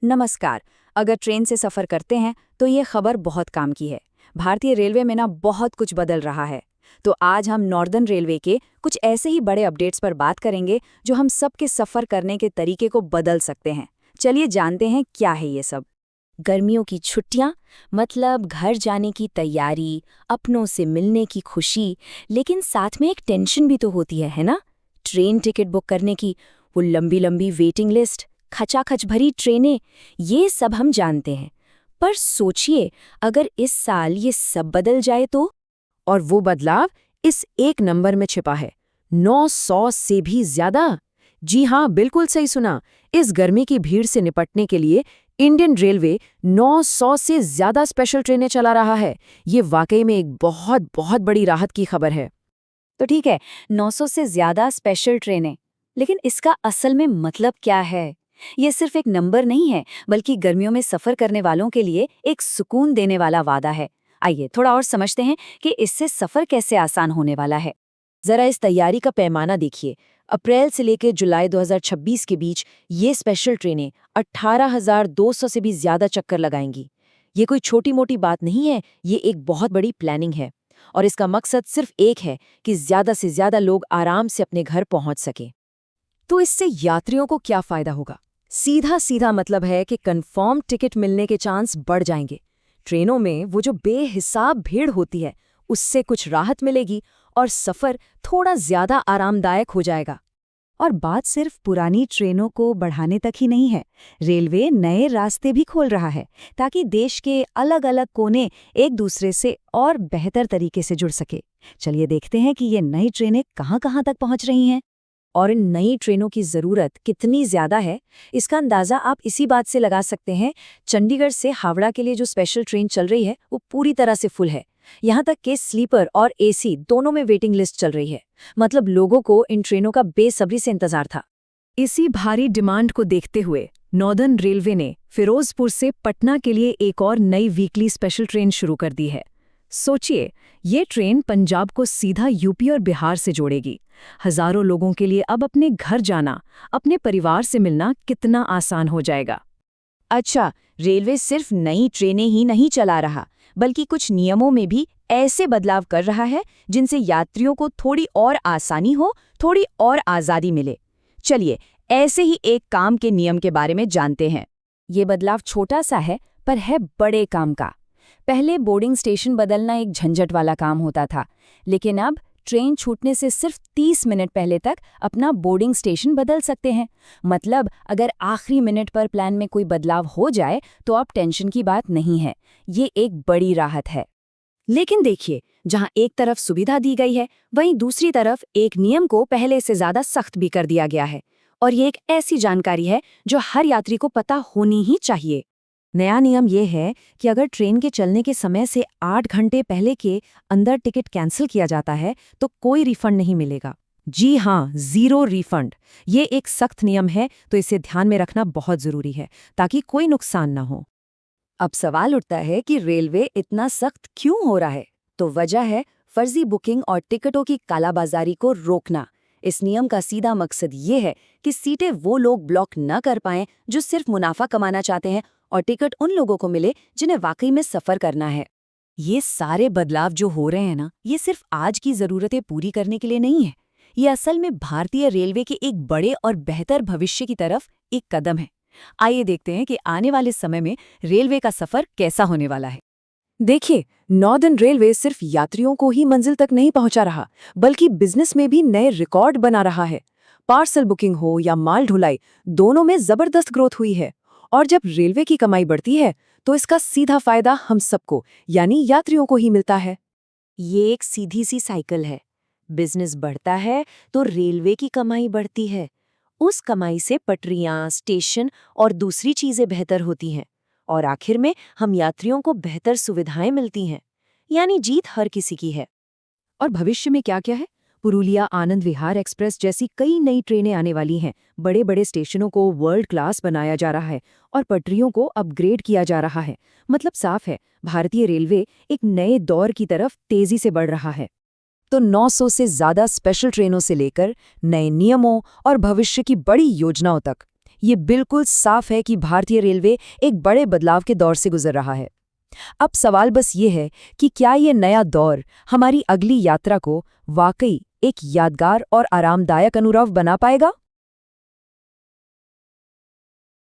नमस्कार। अगर ट्रेन से सफ़र करते हैं तो ये खबर बहुत काम की है। भारतीय रेलवे में बहुत कुछ बदल रहा है। तो आज हम नॉर्दर्न रेलवे के कुछ ऐसे ही बड़े अपडेट्स पर बात करेंगे जो हम सबके सफ़र करने के तरीके को बदल सकते हैं। चलिए जानते हैं क्या है ये सब। गर्मियों की छुट्टियां मतलब घर जाने की तैयारी, अपनों से मिलने की खुशी, लेकिन साथ में एक टेंशन भी तो होती है ना? ट्रेन टिकट बुक करने की वो लंबी लंबी वेटिंग लिस्ट, खचाखच भरी ट्रेनें, ये सब हम जानते हैं। पर सोचिए, अगर इस साल ये सब बदल जाए तो? और वो बदलाव इस एक नंबर में छिपा है, 900 से भी ज्यादा। जी हाँ, बिल्कुल सही सुना। इस गर्मी की भीड़ से निपटने के लिए इंडियन रेलवे 900 से ज्यादा स्पेशल ट्रेनें चला रहा है। ये वाकई में एक बहुत बहुत बड़ी राहत की खबर है। तो ठीक है, 900 से ज़्यादा स्पेशल ट्रेनें, लेकिन इसका असल में मतलब क्या है? ये सिर्फ एक नंबर नहीं है, बल्कि गर्मियों में सफ़र करने वालों के लिए एक सुकून देने वाला वादा है। आइए थोड़ा और समझते हैं कि इससे सफ़र कैसे आसान होने वाला है। जरा इस तैयारी का पैमाना देखिए। अप्रैल से लेकर जुलाई 2026 के बीच ये स्पेशल ट्रेनें 18,200 से भी ज्यादा चक्कर लगाएंगी। ये कोई छोटी मोटी बात नहीं है, ये एक बहुत बड़ी प्लानिंग है। और इसका मकसद सिर्फ एक है कि ज्यादा से ज्यादा लोग आराम से अपने घर पहुंच सकें। तो इससे यात्रियों को क्या फायदा होगा? सीधा सीधा मतलब है कि कंफर्म टिकट मिलने के चांस बढ़ जाएंगे। ट्रेनों में वो जो बेहिसाब भीड़ होती है, उससे कुछ राहत मिलेगी और सफर थोड़ा ज्यादा आरामदायक हो जाएगा। और बात सिर्फ पुरानी ट्रेनों को बढ़ाने तक ही नहीं है। रेलवे नए रास्ते भी खोल रहा है ताकि देश के अलग अलग कोने एक दूसरे से और बेहतर तरीके से जुड़ सके। चलिए देखते हैं कि ये नई ट्रेनें कहाँ-कहाँ तक पहुंच रही हैं। और इन नई ट्रेनों की ज़रूरत कितनी ज़्यादा है, इसका अंदाज़ा आप इसी बात से लगा सकते हैं। चंडीगढ़ से हावड़ा के लिए जो स्पेशल ट्रेन चल रही है वो पूरी तरह से फुल है। यहाँ तक कि स्लीपर और एसी दोनों में वेटिंग लिस्ट चल रही है। मतलब लोगों को इन ट्रेनों का बेसब्री से इंतजार था। इसी भारी डिमांड को देखते हुए नॉर्दर्न रेलवे ने फिरोजपुर से पटना के लिए एक और नई वीकली स्पेशल ट्रेन शुरू कर दी है। सोचिए, ये ट्रेन पंजाब को सीधा यूपी और बिहार से जोड़ेगी। हजारों लोगों के लिए अब अपने घर जाना, अपने परिवार से मिलना कितना आसान हो जाएगा। अच्छा, रेलवे सिर्फ नई ट्रेनें ही नहीं चला रहा, बल्कि कुछ नियमों में भी ऐसे बदलाव कर रहा है जिनसे यात्रियों को थोड़ी और आसानी हो, थोड़ी और आज़ादी मिले। चलिए, ऐसे ही एक काम के नियम के बारे में जानते हैं। ये बदलाव छोटा सा है, पर है बड़े काम का। पहले बोर्डिंग स्टेशन बदलना एक झंझट वाला काम होता था, लेकिन अब ट्रेन छूटने से सिर्फ 30 मिनट पहले तक अपना बोर्डिंग स्टेशन बदल सकते हैं। मतलब अगर आखिरी मिनट पर प्लान में कोई बदलाव हो जाए तो अब टेंशन की बात नहीं है। ये एक बड़ी राहत है। लेकिन देखिए, जहां एक तरफ सुविधा दी गई है, वहीं दूसरी तरफ एक नियम को पहले से ज्यादा सख्त भी कर दिया गया है। और ये एक ऐसी जानकारी है जो हर यात्री को पता होनी ही चाहिए। नया नियम ये है कि अगर ट्रेन के चलने के समय से 8 घंटे पहले के अंदर टिकट कैंसिल किया जाता है तो कोई रिफंड नहीं मिलेगा। जी हाँ, ज़ीरो रिफंड। ये एक सख्त नियम है, तो इसे ध्यान में रखना बहुत ज़रूरी है ताकि कोई नुकसान न हो। अब सवाल उठता है कि रेलवे इतना सख्त क्यों हो रहा है? तो वजह है फर्जी बुकिंग और टिकटों की कालाबाजारी को रोकना। इस नियम का सीधा मकसद ये है कि सीटें वो लोग ब्लॉक न कर पाएं जो सिर्फ मुनाफा कमाना चाहते हैं, और टिकट उन लोगों को मिले जिन्हें वाकई में सफ़र करना है। ये सारे बदलाव जो हो रहे हैं ना, ये सिर्फ आज की ज़रूरतें पूरी करने के लिए नहीं है। ये असल में भारतीय रेलवे के एक बड़े और बेहतर भविष्य की तरफ एक कदम है। आइए देखते हैं कि आने वाले समय में रेलवे का सफ़र कैसा होने वाला है। देखिए, नॉर्दर्न रेलवे सिर्फ यात्रियों को ही मंजिल तक नहीं पहुंचा रहा, बल्कि बिजनेस में भी नए रिकॉर्ड बना रहा है। पार्सल बुकिंग हो या माल ढुलाई, दोनों में जबरदस्त ग्रोथ हुई है। और जब रेलवे की कमाई बढ़ती है तो इसका सीधा फायदा हम सबको, यानी यात्रियों को ही मिलता है। ये एक सीधी सी साइकिल है। बिजनेस बढ़ता है तो रेलवे की कमाई बढ़ती है। उस कमाई से पटरियां, स्टेशन और दूसरी चीजें बेहतर होती हैं, और आखिर में हम यात्रियों को बेहतर सुविधाएं मिलती हैं। यानी जीत हर किसी की है। और भविष्य में क्या क्या है? पुरुलिया आनंद विहार एक्सप्रेस जैसी कई नई ट्रेनें आने वाली हैं। बड़े बड़े स्टेशनों को वर्ल्ड क्लास बनाया जा रहा है और पटरियों को अपग्रेड किया जा रहा है। मतलब साफ है, भारतीय रेलवे एक नए दौर की तरफ तेजी से बढ़ रहा है। तो 900 से ज्यादा स्पेशल ट्रेनों से लेकर नए नियमों और भविष्य की बड़ी योजनाओं तक, ये बिल्कुल साफ है कि भारतीय रेलवे एक बड़े बदलाव के दौर से गुजर रहा है। अब सवाल बस ये है कि क्या ये नया दौर हमारी अगली यात्रा को वाकई एक यादगार और आरामदायक अनुभव बना पाएगा?